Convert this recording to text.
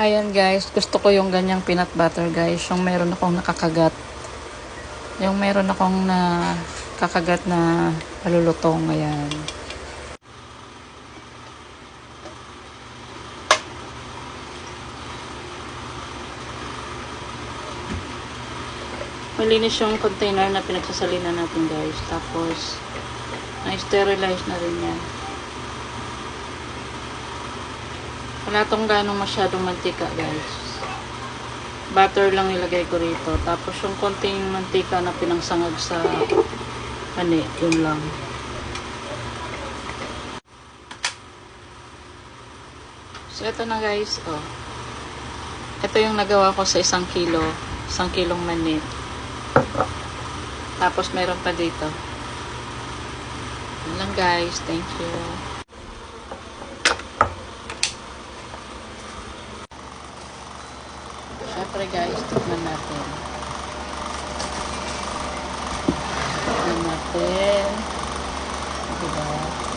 Ayan guys, gusto ko yung ganyang peanut butter guys. Yung meron akong nakakagat. Yung meron akong nakakagat na malulutong. Ayan. Malinis yung container na pinagsasalina natin guys. Tapos, na-sterilize na rin yan. Wala tong ganong masyadong mantika guys. Butter lang ilagay ko rito. Tapos yung konting mantika na pinangsangag sa pani, yun lang. So ito na guys, oh. Ito yung nagawa ko sa 1 kilo. 1 kilong mani. Tapos meron pa dito. Yun lang guys. Thank you. Siyempre guys, tikman natin. Tikman natin. Diba?